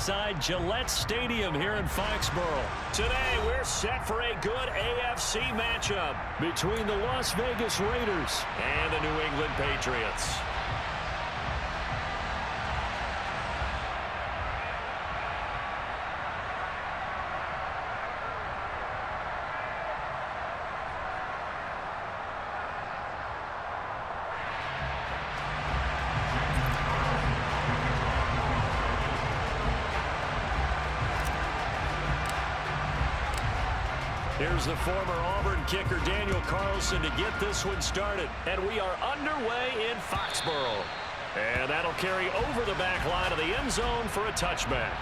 inside Gillette Stadium here in Foxborough. Today, we're set for a good AFC matchup between the Las Vegas Raiders and the New England Patriots. Here's the former Auburn kicker Daniel Carlson to get this one started. And we are underway in Foxborough. And that'll carry over the back line of the end zone for a touchback.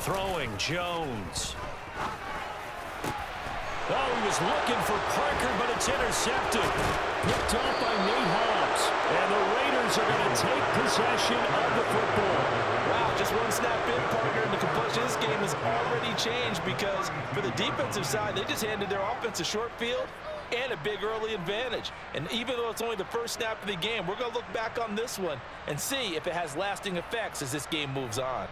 Throwing Jones. Oh, he was looking for Parker, but it's intercepted. Picked off by Nate Hobbs. And the Raiders are going to take possession of the football. Wow, just one snap in, partner, and the complexion of this game has already changed because for the defensive side, they just handed their offense a short field and a big early advantage. And even though it's only the first snap of the game, we're going to look back on this one and see if it has lasting effects as this game moves on.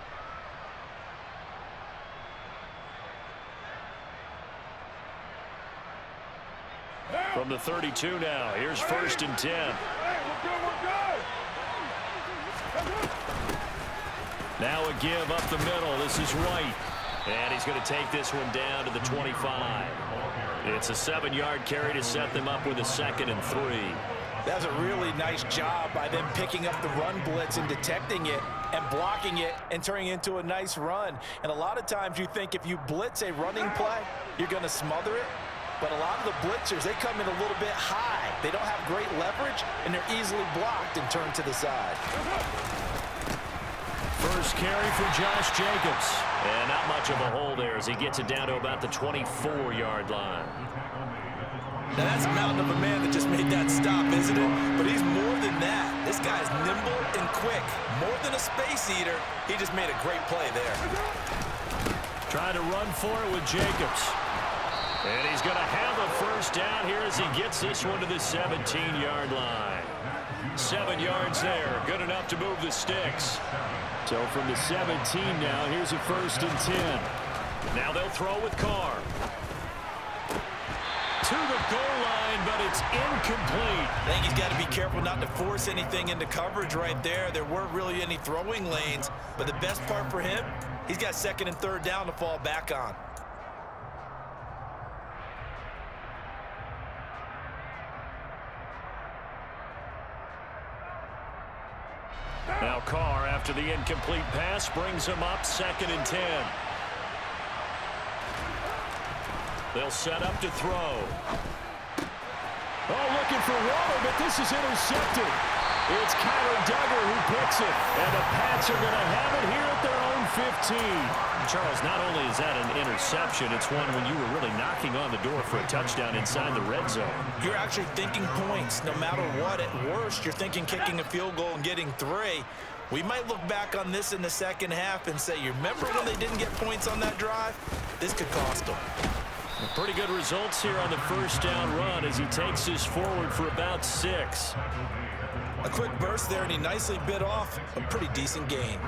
From the 32 now, here's 1st and 10. Now a give up the middle. This is White. And he's going to take this one down to the 25. It's a 7-yard carry to set them up with a 2nd and 3. That's a really nice job by them picking up the run blitz and detecting it and blocking it and turning it into a nice run. And a lot of times you think if you blitz a running play, you're going to smother it. But a lot of the blitzers, they come in a little bit high. They don't have great leverage, and they're easily blocked and turned to the side. First carry for Josh Jacobs. And not much of a hole there as he gets it down to about the 24-yard line. Now that's a mountain of a man that just made that stop, isn't it? But he's more than that. This guy's nimble and quick. More than a space eater, he just made a great play there. Trying to run for it with Jacobs. And he's going to have a first down here as he gets this one to the 17-yard line. 7 yards there. Good enough to move the sticks. So from the 17 now, here's a 1st and 10. Now they'll throw with Carr. To the goal line, but it's incomplete. I think he's got to be careful not to force anything into coverage right there. There weren't really any throwing lanes. But the best part for him, he's got 2nd and 3rd down to fall back on. Now Carr, after the incomplete pass, brings him up 2nd and 10. They'll set up to throw. Oh, looking for Waller, but this is intercepted. It's Kyler Duggar who picks it. And the Pats are going to have it here at their own 15. Charles, not only is that an interception, it's one when you were really knocking on the door for a touchdown inside the red zone. You're actually thinking points no matter what. At worst, you're thinking kicking a field goal and getting 3. We might look back on this in the second half and say, you remember when they didn't get points on that drive? This could cost them. Pretty good results here on the first down run as he takes this forward for about 6. A quick burst there, and he nicely bit off a pretty decent gain.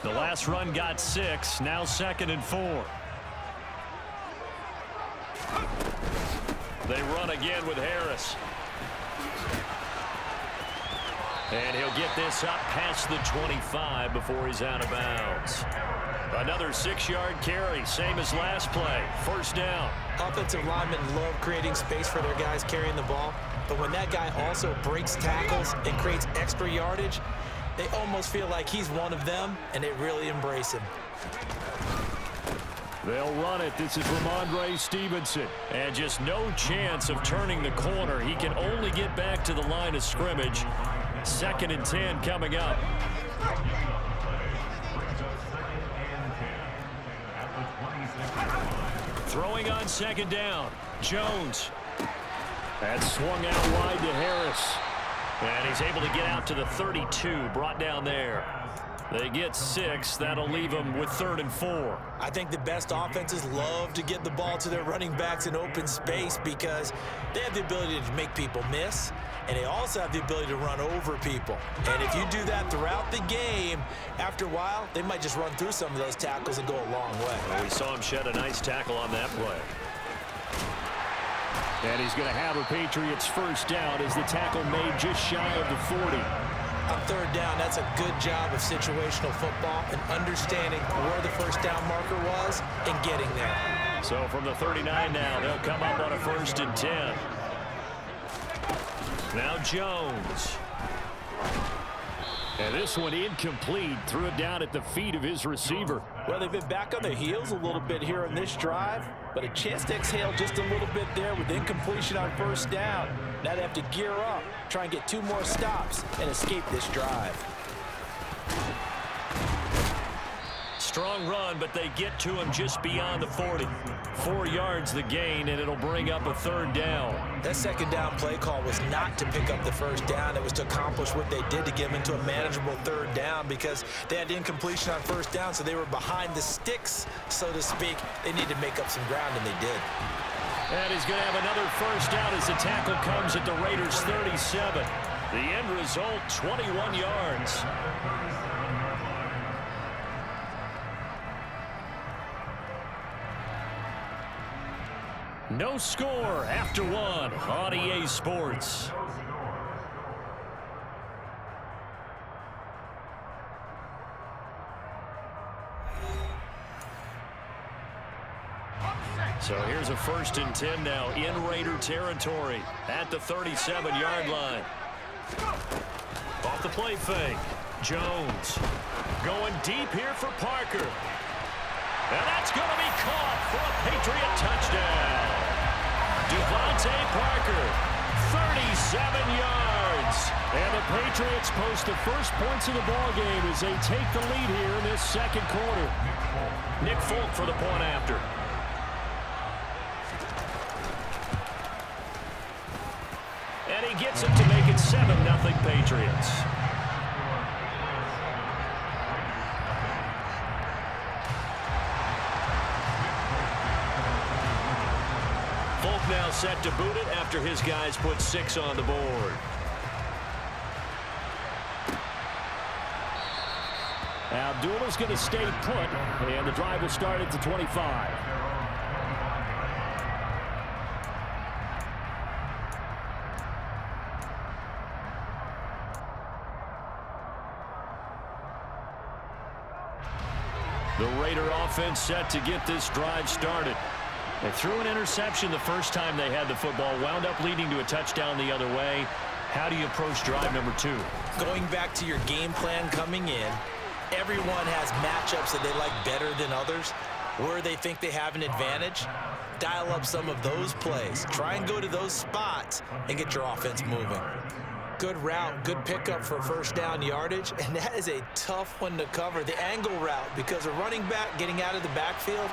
The last run got 6, now 2nd and 4. They run again with Harris. And he'll get this up past the 25 before he's out of bounds. Another 6-yard carry, same as last play. First down. Offensive linemen love creating space for their guys carrying the ball. But when that guy also breaks tackles and creates extra yardage, they almost feel like he's one of them, and they really embrace him. They'll run it. This is Ramondre Stevenson. And just no chance of turning the corner. He can only get back to the line of scrimmage. 2nd and 10 coming up. Throwing on second down. Jones. That's swung out wide to Harris. And he's able to get out to the 32, brought down there. They get 6. That'll leave them with 3rd and 4. I think the best offenses love to get the ball to their running backs in open space because they have the ability to make people miss, and they also have the ability to run over people. And if you do that throughout the game, after a while, they might just run through some of those tackles and go a long way. Well, we saw him shed a nice tackle on that play. And he's going to have a Patriots first down as the tackle made just shy of the 40. On 3rd down, that's a good job of situational football and understanding where the first down marker was and getting there. So from the 39 now, they'll come up on a 1st and 10. Now Jones. And this one incomplete. Threw it down at the feet of his receiver. Well, they've been back on their heels a little bit here on this drive, but a chance to exhale just a little bit there with incompletion on 1st down. Now they have to gear up, try and get 2 more stops, and escape this drive. Strong run, but they get to him just beyond the 40. 4 yards the gain, and it'll bring up a 3rd down. That 2nd down play call was not to pick up the 1st down. It was to accomplish what they did to get them into a manageable 3rd down because they had incompletion on 1st down, so they were behind the sticks, so to speak. They needed to make up some ground, and they did. And he's going to have another 1st down as the tackle comes at the Raiders' 37. The end result, 21 yards. No score after 1 on EA Sports. So here's a 1st and 10 now in Raider territory at the 37-yard line. Off the play fake. Jones going deep here for Parker. And that's going to be caught for a Patriot touchdown. Devontae Parker, 37 yards. And the Patriots post the first points of the ballgame as they take the lead here in this 2nd quarter. Nick Folk for the point after. And he gets it to make it 7-0 Patriots. Folk now set to boot it after his guys put 6 on the board. Abdullah's going to stay put, and the drive will start at the 25. The Raider offense set to get this drive started. They threw an interception the first time they had the football, wound up leading to a touchdown the other way. How do you approach drive number 2? Going back to your game plan coming in, everyone has matchups that they like better than others. Where they think they have an advantage, dial up some of those plays. Try and go to those spots and get your offense moving. Good route, good pickup for 1st down yardage, and that is a tough one to cover. The angle route, because a running back getting out of the backfield,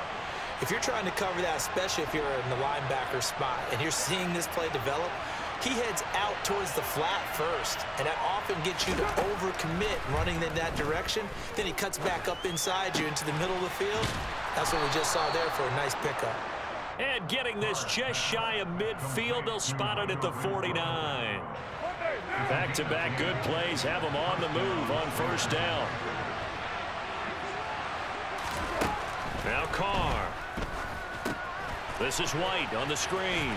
if you're trying to cover that, especially if you're in the linebacker spot and you're seeing this play develop, he heads out towards the flat first, and that often gets you to overcommit running in that direction. Then he cuts back up inside you into the middle of the field. That's what we just saw there for a nice pickup. And getting this just shy of midfield, they'll spot it at the 49. Back-to-back good plays have them on the move on 1st down. Now Carr. This is White on the screen.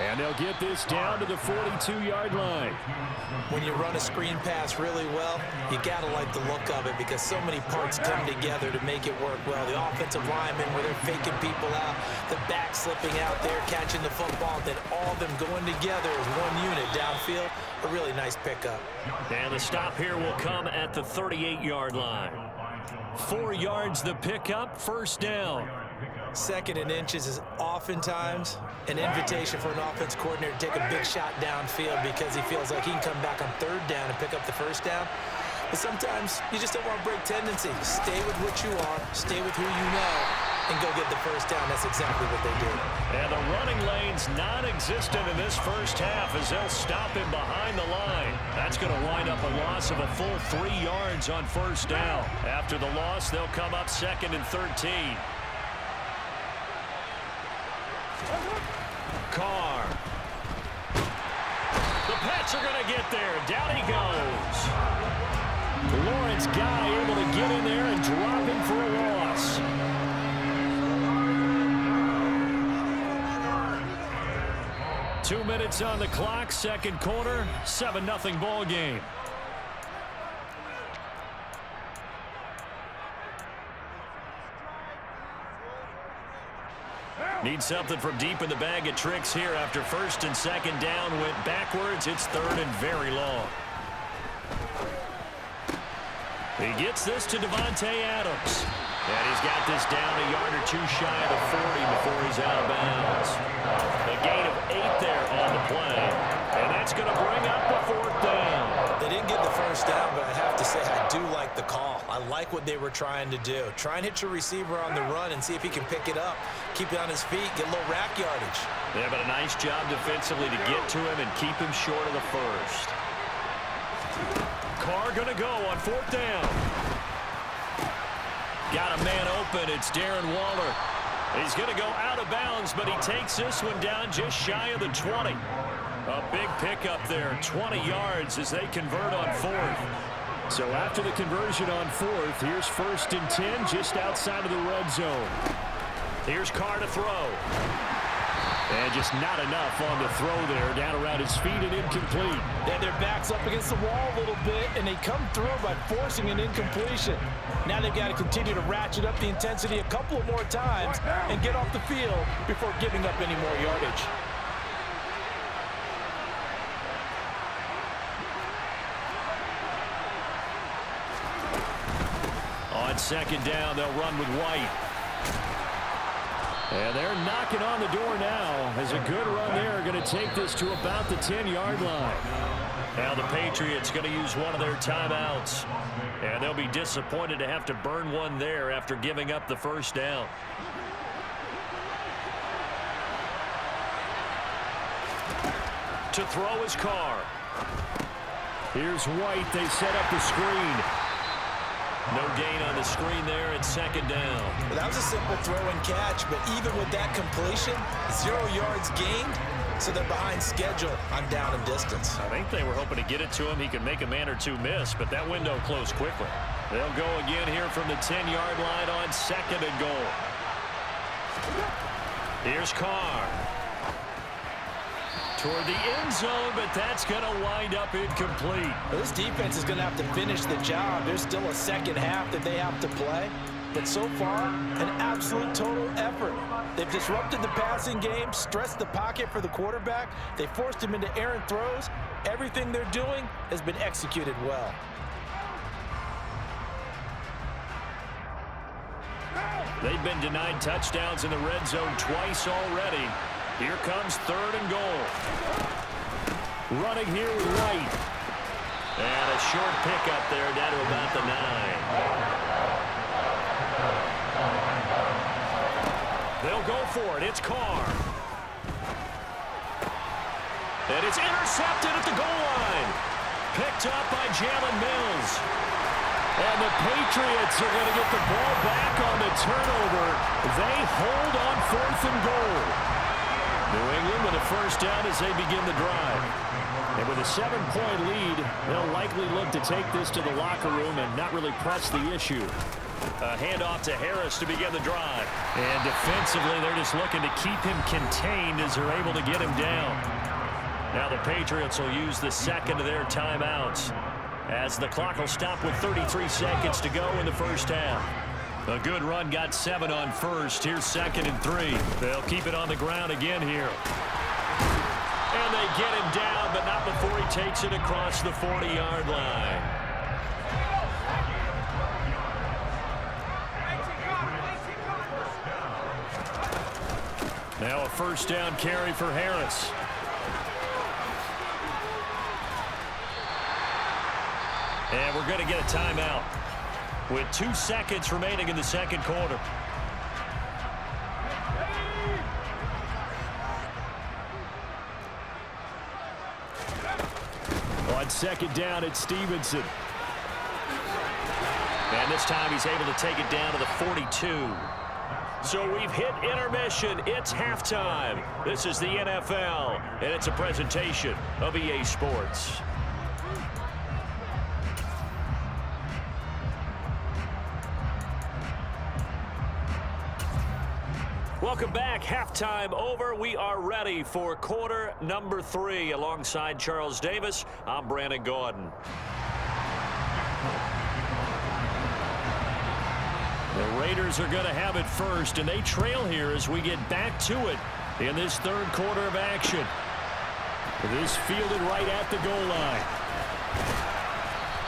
And they'll get this down to the 42-yard line. When you run a screen pass really well, you got to like the look of it because so many parts come together to make it work well. The offensive linemen, where they're faking people out, the back slipping out there, catching the football, then all of them going together as one unit downfield. A really nice pickup. And the stop here will come at the 38-yard line. 4 yards the pickup, 1st down. 2nd and inches is oftentimes an invitation for an offense coordinator to take a big shot downfield because he feels like he can come back on 3rd down and pick up the 1st down. But sometimes you just don't want to break tendency. Stay with what you are. Stay with who you know. and go get the first down. That's exactly what they did. And the running lane's non-existent in this first half as they'll stop him behind the line. That's going to wind up a loss of a full 3 yards on first down. After the loss, they'll come up 2nd and 13. Carr. The Pats are going to get there. Down he goes. Lawrence Guy able to get in there and drop him for a loss. Two minutes on the clock, second quarter, 7-0 ball game. Need something from deep in the bag of tricks here after first and second down went backwards. It's 3rd and very long. He gets this to Davante Adams. And he's got this down a yard or 2 shy of the 40 before he's out of bounds. A gain of 8 there on the play. And that's going to bring up the 4th down. They didn't get the first down, but I have to say I do like the call. I like what they were trying to do. Try and hit your receiver on the run and see if he can pick it up. Keep it on his feet, get a little rack yardage. Yeah, but a nice job defensively to get to him and keep him short of the first. Carr going to go on 4th down. Got a man open. It's Darren Waller. He's going to go out of bounds, but he takes this one down just shy of the 20. A big pickup there, 20 yards as they convert on 4th. So after the conversion on 4th, here's 1st and 10 just outside of the red zone. Here's Carr to throw. And just not enough on the throw there, down around his feet and incomplete. Yeah, their back's up against the wall a little bit, and they come through by forcing an incompletion. Now they've got to continue to ratchet up the intensity a couple of more times and get off the field before giving up any more yardage. On 2nd down, they'll run with White. And they're knocking on the door now as a good run there are going to take this to about the 10-yard line. Now the Patriots going to use one of their timeouts. And they'll be disappointed to have to burn one there after giving up the first down. To throw is Carr. Here's White. They set up the screen. No gain on the screen there at 2nd down. That was a simple throw and catch, but even with that completion, 0 yards gained, so they're behind schedule on down and distance. I think they were hoping to get it to him. He could make a man or 2 miss, but that window closed quickly. They'll go again here from the 10-yard line on 2nd and goal. Here's Carr. Toward the end zone, but that's going to wind up incomplete. This defense is going to have to finish the job. There's still a second half that they have to play. But so far, an absolute total effort. They've disrupted the passing game, stressed the pocket for the quarterback. They forced him into errant throws. Everything they're doing has been executed well. They've been denied touchdowns in the red zone twice already. Here comes 3rd and goal. Running here with White. And a short pickup there down to about the 9. They'll go for it. It's Carr. And it's intercepted at the goal line. Picked up by Jalen Mills. And the Patriots are going to get the ball back on the turnover. They hold on 4th and goal. New England with a first down as they begin the drive. And with a 7-point lead, they'll likely look to take this to the locker room and not really press the issue. A handoff to Harris to begin the drive. And defensively, they're just looking to keep him contained as they're able to get him down. Now the Patriots will use the second of their timeouts as the clock will stop with 33 seconds to go in the first half. A good run, got 7 on first. Here's 2nd and 3. They'll keep it on the ground again here. And they get him down, but not before he takes it across the 40-yard line. Now a first down carry for Harris. And we're going to get a timeout with 2 seconds remaining in the second quarter. second down at Stevenson. And this time he's able to take it down to the 42. So we've hit intermission. It's halftime. This is the NFL, and it's a presentation of EA Sports. Welcome back. Halftime over. We are ready for quarter number 3. Alongside Charles Davis, I'm Brandon Gaudin. The Raiders are going to have it first, and they trail here as we get back to it in this third quarter of action. This fielded right at the goal line.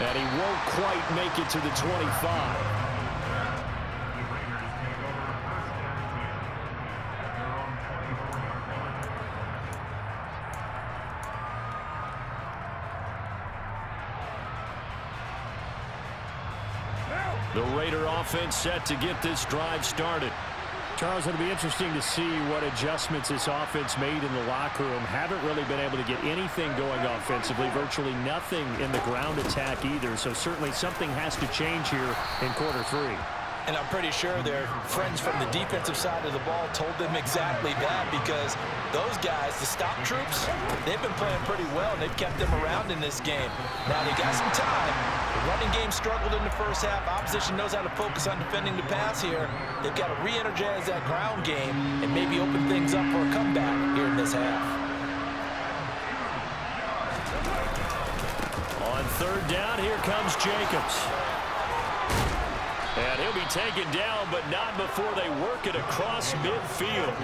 And he won't quite make it to the 25. The Raider offense set to get this drive started. Charles, it'll be interesting to see what adjustments this offense made in the locker room. Haven't really been able to get anything going offensively, virtually nothing in the ground attack either. So certainly something has to change here in quarter 3. And I'm pretty sure their friends from the defensive side of the ball told them exactly that, because those guys, the stop troops, they've been playing pretty well, and they've kept them around in this game. Now, they got some time. The running game struggled in the first half. Opposition knows how to focus on defending the pass here. They've got to re-energize that ground game and maybe open things up for a comeback here in this half. On third down, here comes Jacobs. And he'll be taken down, but not before they work it across midfield.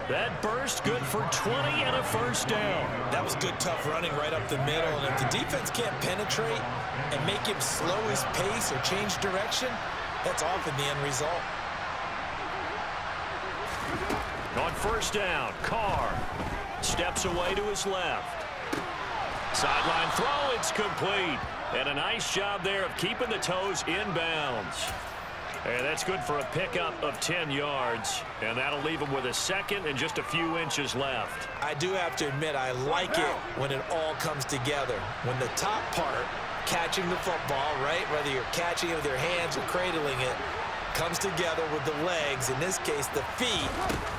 That burst good for 20 and a first down. That was good, tough running right up the middle. And if the defense can't penetrate and make him slow his pace or change direction, that's often the end result. On first down, Carr steps away to his left. Sideline throw, it's complete. And a nice job there of keeping the toes inbounds. And that's good for a pickup of 10 yards. And that'll leave him with a second and just a few inches left. I do have to admit, I like it when it all comes together. When the top part, catching the football, right, whether you're catching it with your hands or cradling it, comes together with the legs, in this case the feet,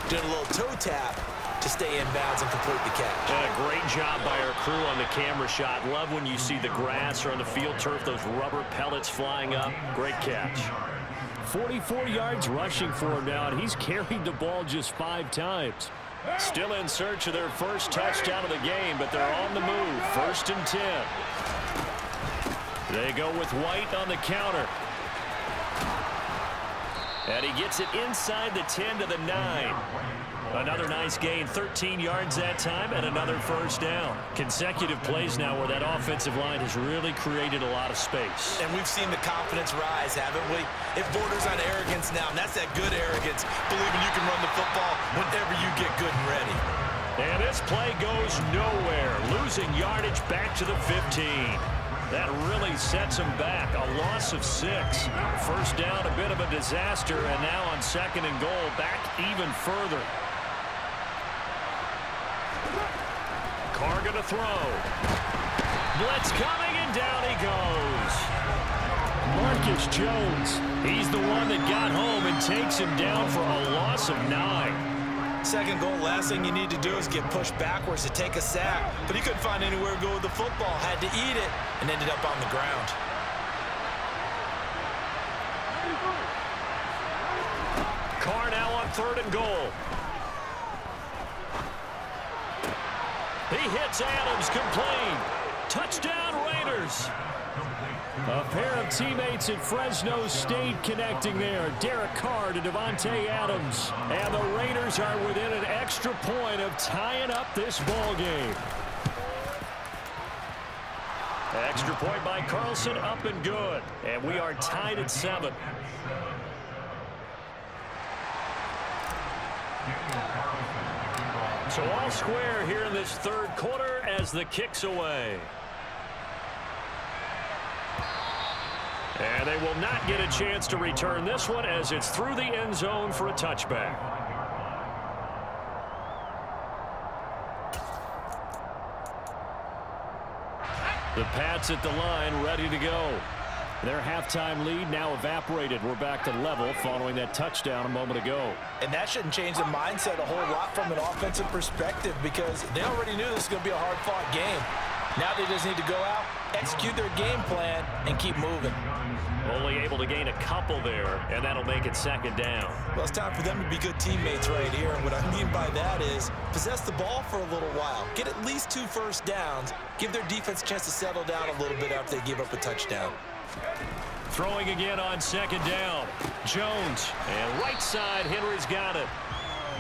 doing a little toe tap to stay in bounds and complete the catch. And a great job by our crew on the camera shot. Love when you see the grass or on the field turf, those rubber pellets flying up. Great catch. 44 yards rushing for him now, and he's carried the ball just 5 times. Still in search of their first touchdown of the game, but they're on the move. 1st and 10. They go with White on the counter. And he gets it inside the 10 to the 9. Another nice gain, 13 yards that time, and another first down. Consecutive plays now where that offensive line has really created a lot of space. And we've seen the confidence rise, haven't we? It borders on arrogance now, and that's that good arrogance, believing you can run the football whenever you get good and ready. And this play goes nowhere, losing yardage back to the 15. That really sets him back, a loss of 6. First down, a bit of a disaster, and now on 2nd and goal, back even further. Carr going to throw. Blitz coming, and down he goes. Marcus Jones, he's the one that got home and takes him down for a loss of 9. 2nd goal, last thing you need to do is get pushed backwards to take a sack. But he couldn't find anywhere to go with the football, had to eat it, and ended up on the ground. Carr now on 3rd and goal. He hits Adams, complete. Touchdown, Raiders. A pair of teammates at Fresno State connecting there. Derek Carr to Devontae Adams. And the Raiders are within an extra point of tying up this ball game. Extra point by Carlson, up and good. And we are tied at 7. So all square here in this third quarter as the kick's away. And they will not get a chance to return this one as it's through the end zone for a touchback. The Pats at the line, ready to go. Their halftime lead now evaporated. We're back to level following that touchdown a moment ago. And that shouldn't change the mindset a whole lot from an offensive perspective because they already knew this was going to be a hard-fought game. Now they just need to go out, execute their game plan, and keep moving. Only able to gain a couple there, and that'll make it second down. Well, it's time for them to be good teammates right here. And what I mean by that is possess the ball for a little while. Get at least 2 first downs. Give their defense a chance to settle down a little bit after they give up a touchdown. Throwing again on second down. Jones, and right side, Henry's got it.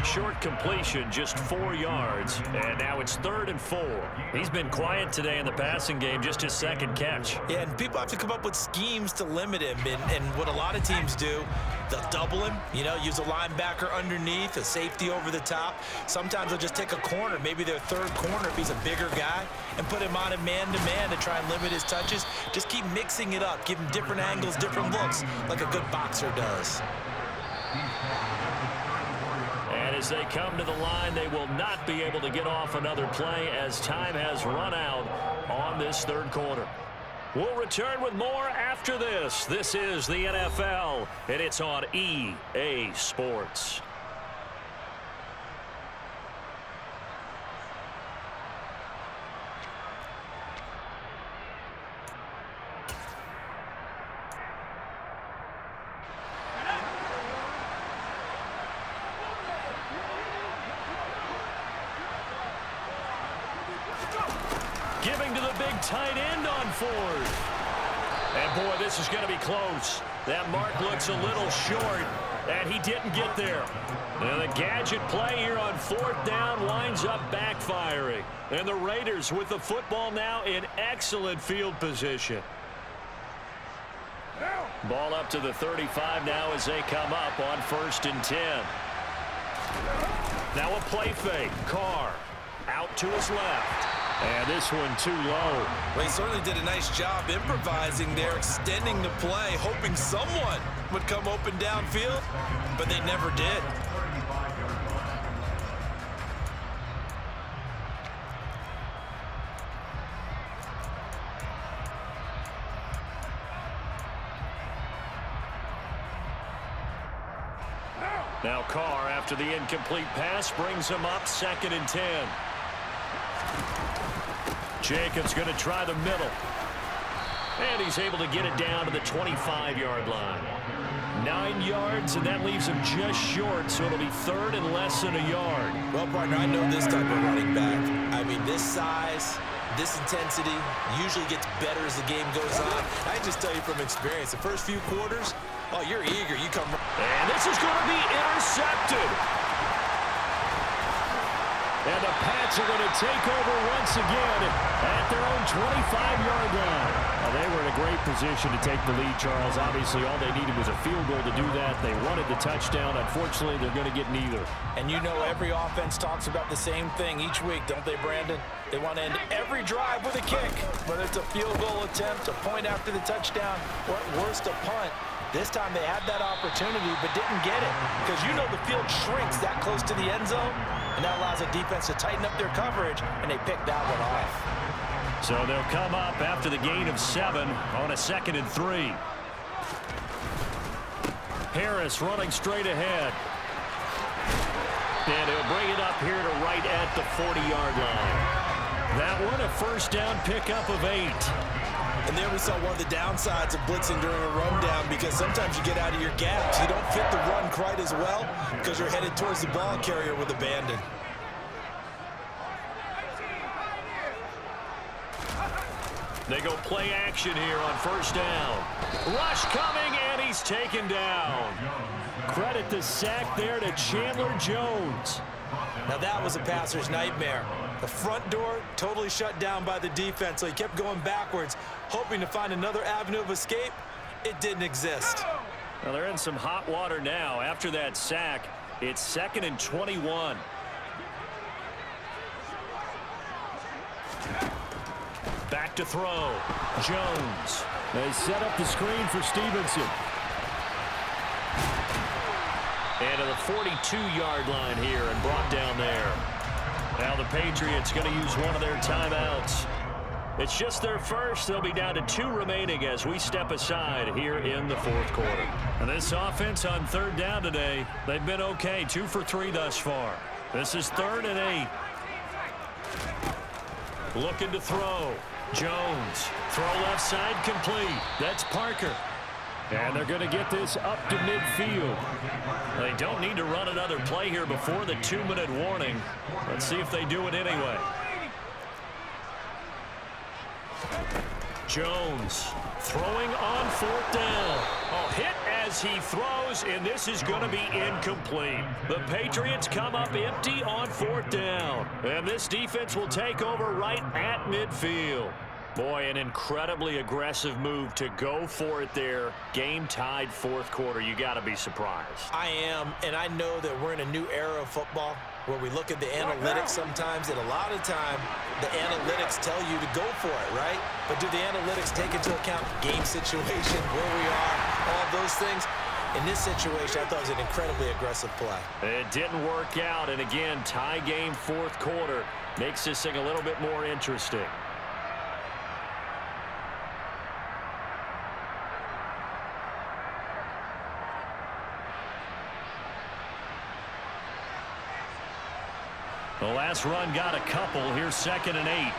Short completion, just 4 yards, and now it's 3rd and 4. He's been quiet today in the passing game, just his second catch. Yeah, and people have to come up with schemes to limit him, and what a lot of teams do, they'll double him, use a linebacker underneath, a safety over the top. Sometimes they'll just take a corner, maybe their 3rd corner if he's a bigger guy, and put him on a man-to-man to try and limit his touches. Just keep mixing it up, give him different angles, different looks, like a good boxer does. And as they come to the line, they will not be able to get off another play as time has run out on this 3rd quarter. We'll return with more after this. This is the NFL, and it's on EA Sports. Giving to the big tight end on 4th. And boy, this is going to be close. That mark looks a little short, and he didn't get there. And the gadget play here on 4th down winds up backfiring. And the Raiders with the football now in excellent field position. Ball up to the 35 now as they come up on 1st and 10. Now a play fake. Carr out to his left. And this one too low. Well, he certainly did a nice job improvising there, extending the play, hoping someone would come open downfield, but they never did. Now Carr, after the incomplete pass, brings him up 2nd and 10. Jacobs going to try the middle. And he's able to get it down to the 25-yard line. 9 yards, and that leaves him just short, so it'll be 3rd and less than a yard. Well, partner, I know this type of running back. I mean, this size, this intensity usually gets better as the game goes on. I can just tell you from experience, the first few quarters, oh, you're eager. You come. And this is going to be intercepted. And the Pats are going to take over once again at their own 25-yard line. Well, they were in a great position to take the lead, Charles. Obviously, all they needed was a field goal to do that. They wanted the touchdown. Unfortunately, they're going to get neither. And every offense talks about the same thing each week, don't they, Brandon? They want to end every drive with a kick, whether it's a field goal attempt, a point after the touchdown, or at worst, a punt. This time they had that opportunity but didn't get it because the field shrinks that close to the end zone, and that allows the defense to tighten up their coverage, and they picked that one off. So they'll come up after the gain of 7 on a 2nd and 3. Harris running straight ahead. And he'll bring it up here to right at the 40-yard line. That one a 1st down pickup of 8. And there we saw one of the downsides of blitzing during a rundown because sometimes you get out of your gaps. You don't fit the run quite as well because you're headed towards the ball carrier with abandon. They go play action here on 1st down. Rush coming, and he's taken down. Credit the sack there to Chandler Jones. Now that was a passer's nightmare. The front door totally shut down by the defense, so he kept going backwards, hoping to find another avenue of escape. It didn't exist. Well, they're in some hot water now. After that sack, it's 2nd and 21. Back to throw. Jones. They set up the screen for Stevenson. And to the 42-yard line here and brought down there. Now the Patriots going to use one of their timeouts. It's just their first. They'll be down to 2 remaining as we step aside here in the fourth quarter. And this offense on third down today, they've been okay. 2 for 3 thus far. This is 3rd and 8. Looking to throw. Jones. Throw left side complete. That's Parker. And they're going to get this up to midfield. They don't need to run another play here before the 2-minute warning. Let's see if they do it anyway. Jones throwing on 4th down. Oh, hit as he throws, and this is going to be incomplete. The Patriots come up empty on 4th down. And this defense will take over right at midfield. Boy, an incredibly aggressive move to go for it there. Game tied 4th quarter. You got to be surprised. I am, and I know that we're in a new era of football where we look at the analytics sometimes, and a lot of time the analytics tell you to go for it, right? But do the analytics take into account game situation, where we are, all those things? In this situation, I thought it was an incredibly aggressive play. It didn't work out, and again, tie game 4th quarter makes this thing a little bit more interesting. The last run got a couple. Here's 2nd and 8.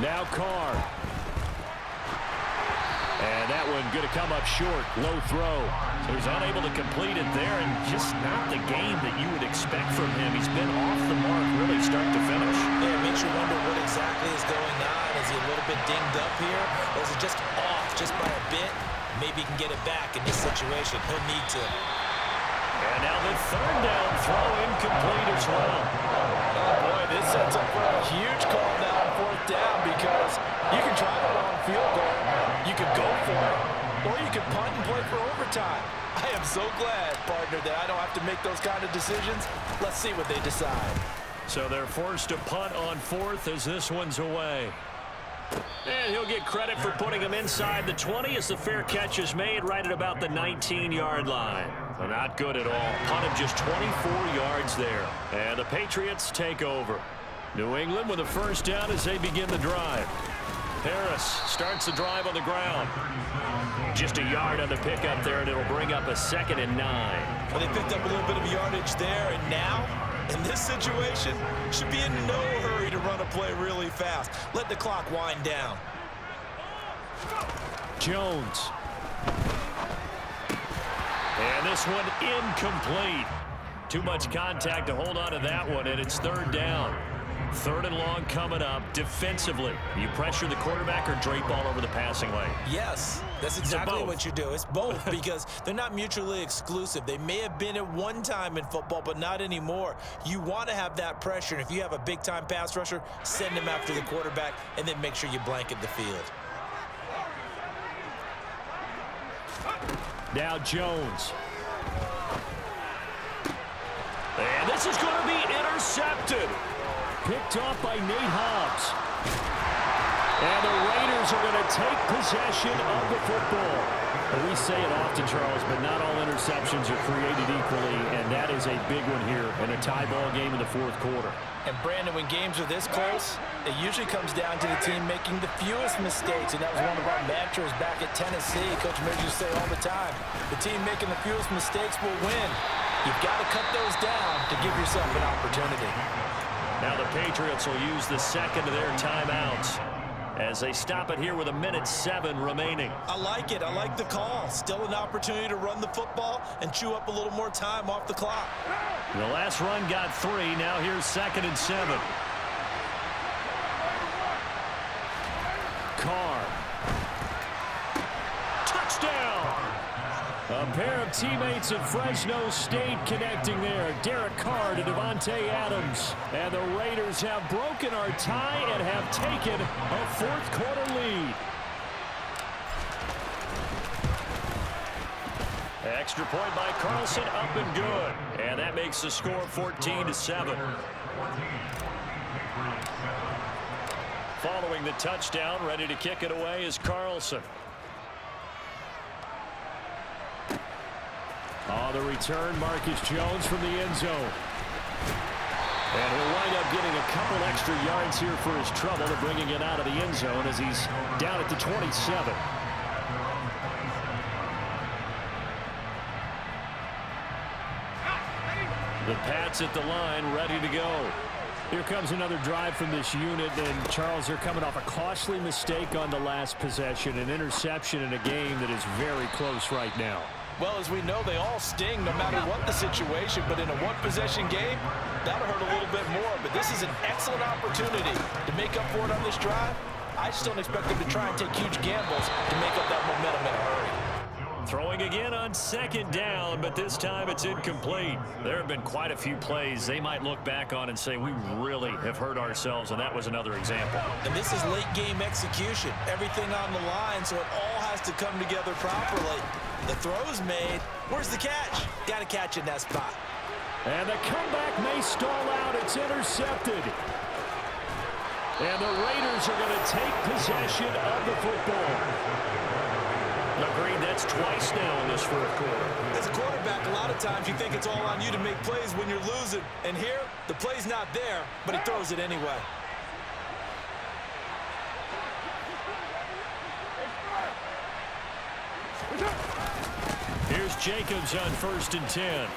Now Carr. And that one going to come up short. Low throw. So he's unable to complete it there, and just not the game that you would expect from him. He's been off the mark really start to finish. Yeah, it makes you wonder what exactly is going on. Is he a little bit dinged up here? Or is it just off just by a bit? Maybe he can get it back in this situation. He'll need to. And now the 3rd down throw incomplete as well. Oh, boy, this sets up for a huge call now on 4th down because you can try the long field goal, you could go for it, or you could punt and play for overtime. I am so glad, partner, that I don't have to make those kind of decisions. Let's see what they decide. So they're forced to punt on 4th as this one's away. And he'll get credit for putting him inside the 20 as the fair catch is made right at about the 19-yard line. So not good at all. Punt of just 24 yards there. And the Patriots take over. New England with a 1st down as they begin the drive. Harris starts the drive on the ground. Just a yard on the pickup there, and it'll bring up a 2nd and 9. Well, they picked up a little bit of yardage there, and now, in this situation, should be in no hurry to run a play really fast. Let the clock wind down. Jones. And this one incomplete. Too much contact to hold on to that one, and it's 3rd down. 3rd and long coming up. Defensively, you pressure the quarterback or drape all over the passing lane? Yes, that's exactly what you do. It's both because they're not mutually exclusive. They may have been at one time in football, but not anymore. You want to have that pressure, and if you have a big-time pass rusher, send him after the quarterback, and then make sure you blanket the field. Now Jones. And this is going to be intercepted. Picked off by Nate Hobbs. And the Raiders are going to take possession of the football. Well, we say it often, Charles, but not all interceptions are created equally, and that is a big one here in a tie ball game in the 4th quarter. And, Brandon, when games are this close, it usually comes down to the team making the fewest mistakes, and that was one of our mantras back at Tennessee. Coach Mears used to say all the time, the team making the fewest mistakes will win. You've got to cut those down to give yourself an opportunity. Now the Patriots will use the 2nd of their timeouts as they stop it here with 1:07 remaining. I like it. I like the call. Still an opportunity to run the football and chew up a little more time off the clock. The last run got 3. Now here's 2nd and 7. Carr. Touchdown! A pair of teammates at Fresno State connecting there. Derek Carr to Devontae Adams. And the Raiders have broken our tie and have taken a 4th quarter lead. Extra point by Carlson, up and good. And that makes the score 14-7. Following the touchdown, ready to kick it away is Carlson. On the return, Marcus Jones from the end zone. And he'll wind up getting a couple extra yards here for his trouble to bringing it out of the end zone as he's down at the 27. The Pats at the line, ready to go. Here comes another drive from this unit, and Charles, they're coming off a costly mistake on the last possession, an interception in a game that is very close right now. Well, as we know, they all sting no matter what the situation, but in a one-possession game, that'll hurt a little bit more. But this is an excellent opportunity to make up for it on this drive. I just don't expect them to try and take huge gambles to make up that momentum in a hurry. Throwing again on second down, but this time it's incomplete. There have been quite a few plays they might look back on and say, we really have hurt ourselves, and that was another example. And this is late-game execution. Everything on the line, so it all has to come together properly. The throw's made. Where's the catch? Got to catch in that spot. And the comeback may stall out. It's intercepted. And the Raiders are going to take possession of the football. Agreed, that's twice now in this fourth quarter. As a quarterback, a lot of times you think it's all on you to make plays when you're losing. And here, the play's not there, but he throws it anyway. Here's Jacobs on 1st and 10.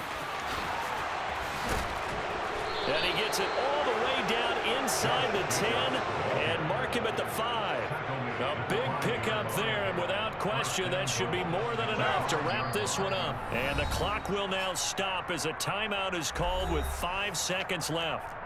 And he gets it all the way down inside the 10 and mark him at the 5. A big pickup there, and without question, that should be more than enough to wrap this one up. And the clock will now stop as a timeout is called with 5 seconds left.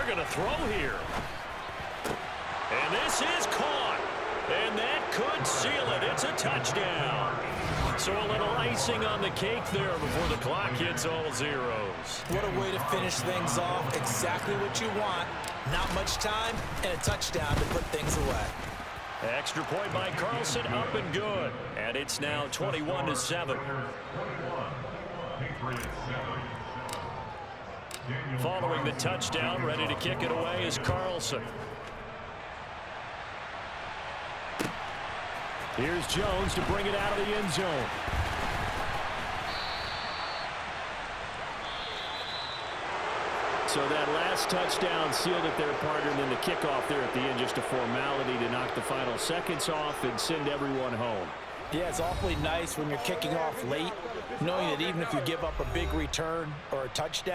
Going to throw here. And this is caught. And that could seal it. It's a touchdown. So a little icing on the cake there before the clock hits all zeros. What a way to finish things off. Exactly what you want. Not much time and a touchdown to put things away. Extra point by Carlson, up and good. And it's now 21-7. Following the touchdown, ready to kick it away is Carlson. Here's Jones to bring it out of the end zone. So that last touchdown sealed it there, partner, and then the kickoff there at the end, just a formality to knock the final seconds off and send everyone home. Yeah, it's awfully nice when you're kicking off late, knowing that even if you give up a big return or a touchdown,